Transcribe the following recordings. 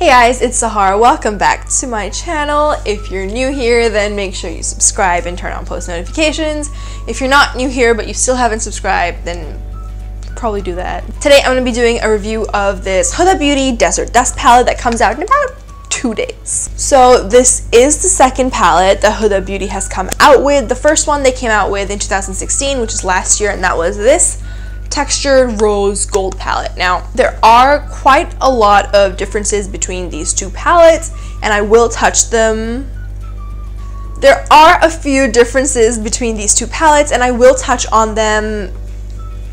Hey guys, it's Sahur. Welcome back to my channel. If you're new here, then make sure you subscribe and turn on post notifications. If you're not new here but you still haven't subscribed, then probably do that. Today I'm going to be doing a review of this Huda Beauty Desert Dust palette that comes out in about 2 days. So this is the second palette that Huda Beauty has come out with. The first one they came out with in 2016, which is last year, and that was this textured rose gold palette. Now there are quite a lot of differences between these two palettes and I will touch them. There are a few differences between these two palettes and I will touch on them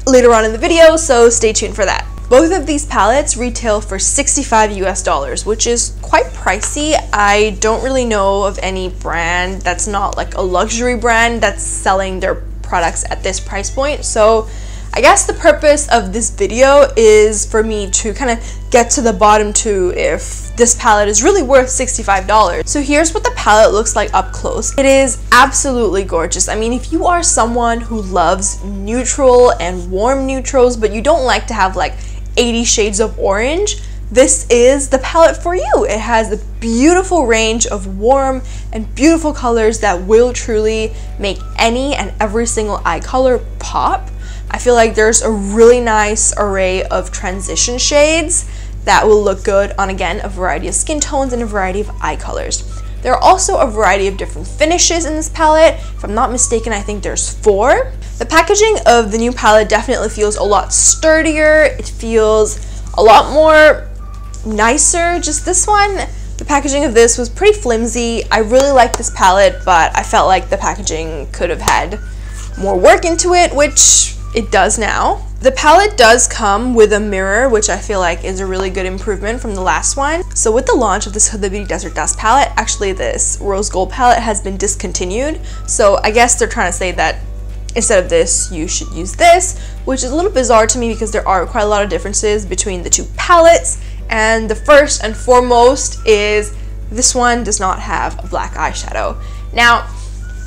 later on in the video, so stay tuned for that. Both of these palettes retail for $65 US, which is quite pricey. I don't really know of any brand that's not like a luxury brand that's selling their products at this price point. So I guess the purpose of this video is for me to kind of get to the bottom to if this palette is really worth $65. So here's what the palette looks like up close. It is absolutely gorgeous. I mean, if you are someone who loves neutral and warm neutrals, but you don't like to have like 80 shades of orange, this is the palette for you. It has a beautiful range of warm and beautiful colors that will truly make any and every single eye color pop. I feel like there's a really nice array of transition shades that will look good on, again, a variety of skin tones and a variety of eye colors. There are also a variety of different finishes in this palette. If I'm not mistaken, I think there's 4. The packaging of the new palette definitely feels a lot sturdier. It feels a lot more nicer. Just this one, the packaging of this was pretty flimsy. I really like this palette, but I felt like the packaging could have had more work into it, which it does now. The palette does come with a mirror, which I feel like is a really good improvement from the last one. So with the launch of this Huda Beauty Desert Dust palette, actually this rose gold palette has been discontinued. So I guess they're trying to say that instead of this, you should use this, which is a little bizarre to me because there are quite a lot of differences between the two palettes. And the first and foremost is this one does not have a black eyeshadow. Now,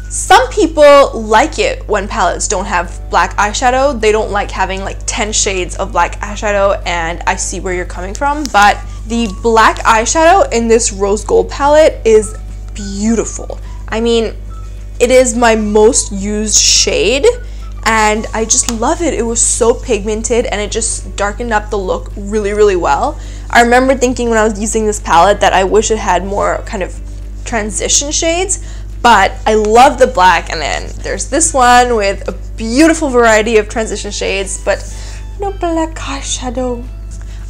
some people like it when palettes don't have black eyeshadow. They don't like having like 10 shades of black eyeshadow, and I see where you're coming from, but the black eyeshadow in this rose gold palette is beautiful. I mean, it is my most used shade and I just love it. It was so pigmented and it just darkened up the look really, really well. I remember thinking when I was using this palette that I wish it had more kind of transition shades, but I love the black. And then there's this one with a beautiful variety of transition shades, but no black eyeshadow.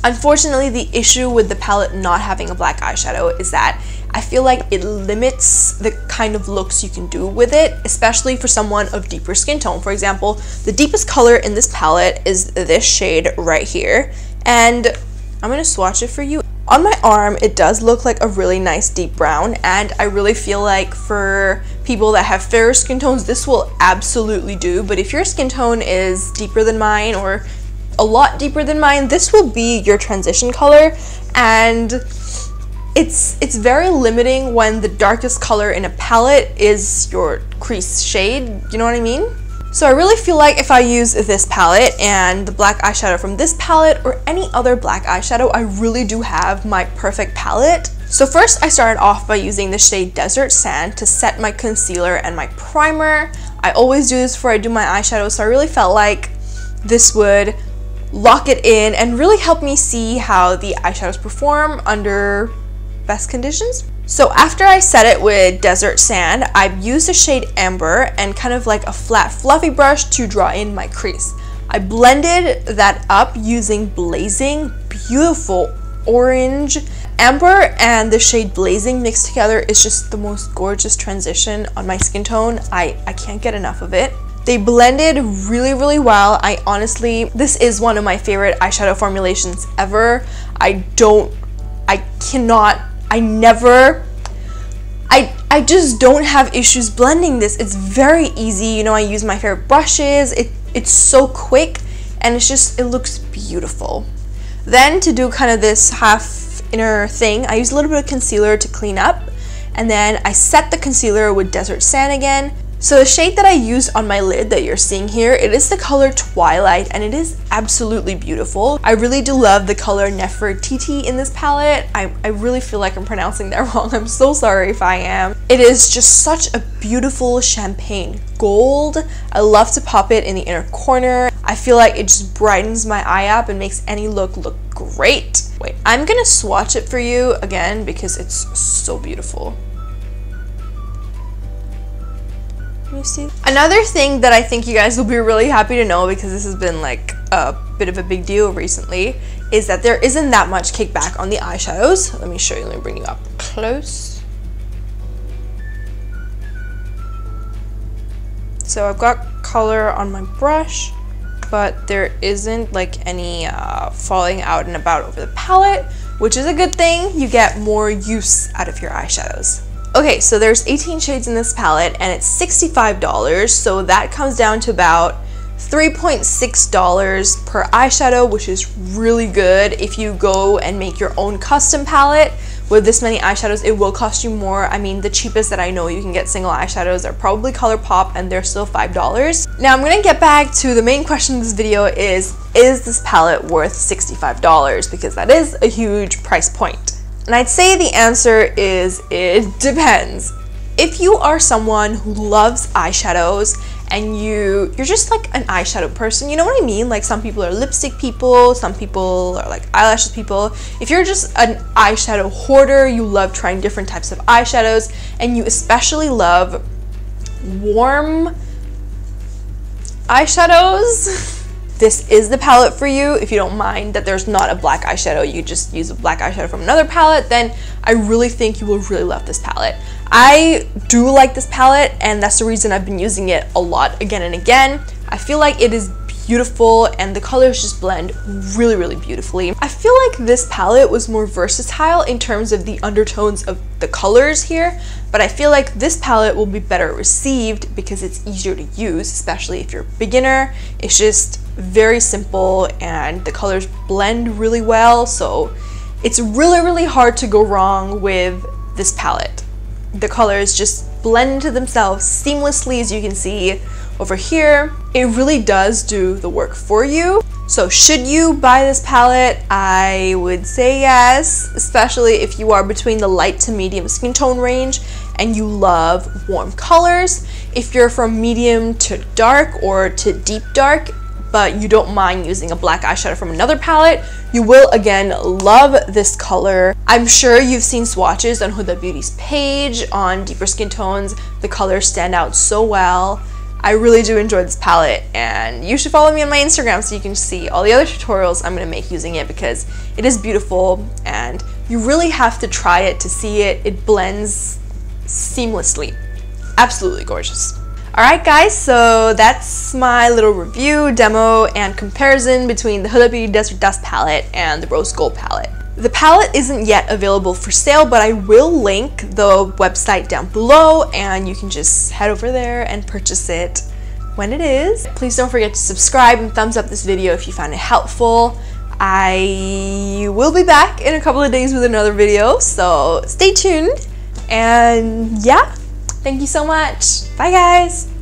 Unfortunately, the issue with the palette not having a black eyeshadow is that I feel like it limits the kind of looks you can do with it, especially for someone of deeper skin tone. For example, the deepest color in this palette is this shade right here, and I'm gonna swatch it for you. On my arm, it does look like a really nice deep brown, and I really feel like for people that have fairer skin tones, this will absolutely do. But if your skin tone is deeper than mine or a lot deeper than mine, this will be your transition color, and it's very limiting when the darkest color in a palette is your crease shade, you know what I mean? So I really feel like if I use this palette and the black eyeshadow from this palette or any other black eyeshadow, I really do have my perfect palette. So first I started off by using the shade Desert Sand to set my concealer and my primer. I always do this before I do my eyeshadow, so I really felt like this would lock it in and really help me see how the eyeshadows perform under best conditions. So after I set it with Desert Sand, I've used the shade Amber and kind of like a flat fluffy brush to draw in my crease. I blended that up using Blazing, beautiful orange. Amber and the shade Blazing mixed together is just the most gorgeous transition on my skin tone. I can't get enough of it. They blended really, really well. I honestly, this is one of my favorite eyeshadow formulations ever. I just don't have issues blending this. It's very easy. You know, I use my favorite brushes. It's so quick and it looks beautiful. Then to do kind of this half inner thing, I use a little bit of concealer to clean up, and then I set the concealer with Desert Sand again. So the shade that I used on my lid that you're seeing here, it is the color Twilight, and it is absolutely beautiful. I really do love the color Nefertiti in this palette. I really feel like I'm pronouncing that wrong. I'm so sorry if I am. It is just such a beautiful champagne gold. I love to pop it in the inner corner. I feel like it just brightens my eye up and makes any look great. Wait, I'm gonna swatch it for you again because it's so beautiful. You see? Another thing that I think you guys will be really happy to know, because this has been like a bit of a big deal recently, is that there isn't that much kickback on the eyeshadows. Let me show you, let me bring you up close. So I've got color on my brush, but there isn't like any falling out and about over the palette, which is a good thing. You get more use out of your eyeshadows. Okay, so there's 18 shades in this palette and it's $65, so that comes down to about $3.6 per eyeshadow, which is really good. If you go and make your own custom palette with this many eyeshadows, it will cost you more. I mean, the cheapest that I know you can get single eyeshadows are probably ColourPop, and they're still $5. Now I'm gonna get back to the main question of this video is this palette worth $65? Because that is a huge price point. And I'd say the answer is it depends. If you are someone who loves eyeshadows and you're just like an eyeshadow person, you know what I mean? Like some people are lipstick people, some people are like eyelashes people. If you're just an eyeshadow hoarder, you love trying different types of eyeshadows, and you especially love warm eyeshadows, this is the palette for you. If you don't mind that there's not a black eyeshadow, you just use a black eyeshadow from another palette, then I really think you will really love this palette. I do like this palette, and that's the reason I've been using it a lot again and again. I feel like it is beautiful and the colors just blend really, really beautifully. I feel like this palette was more versatile in terms of the undertones of the colors here, but I feel like this palette will be better received because it's easier to use, especially if you're a beginner. It's just very simple and the colors blend really well, so it's really, really hard to go wrong with this palette. The colors just blend into themselves seamlessly, as you can see over here. It really does do the work for you. So should you buy this palette? I would say yes, especially if you are between the light to medium skin tone range and you love warm colors. If you're from medium to dark or to deep dark, but you don't mind using a black eyeshadow from another palette, you will again love this color. I'm sure you've seen swatches on Huda Beauty's page on deeper skin tones. The colors stand out so well. I really do enjoy this palette, and you should follow me on my Instagram so you can see all the other tutorials I'm gonna make using it, because it is beautiful and you really have to try it to see it. It blends seamlessly. Absolutely gorgeous. Alright guys, so that's my little review, demo, and comparison between the Huda Beauty Desert Dust palette and the Rose Gold palette. The palette isn't yet available for sale, but I will link the website down below and you can just head over there and purchase it when it is. Please don't forget to subscribe and thumbs up this video if you found it helpful. I will be back in a couple of days with another video, so stay tuned. And yeah, thank you so much. Bye guys.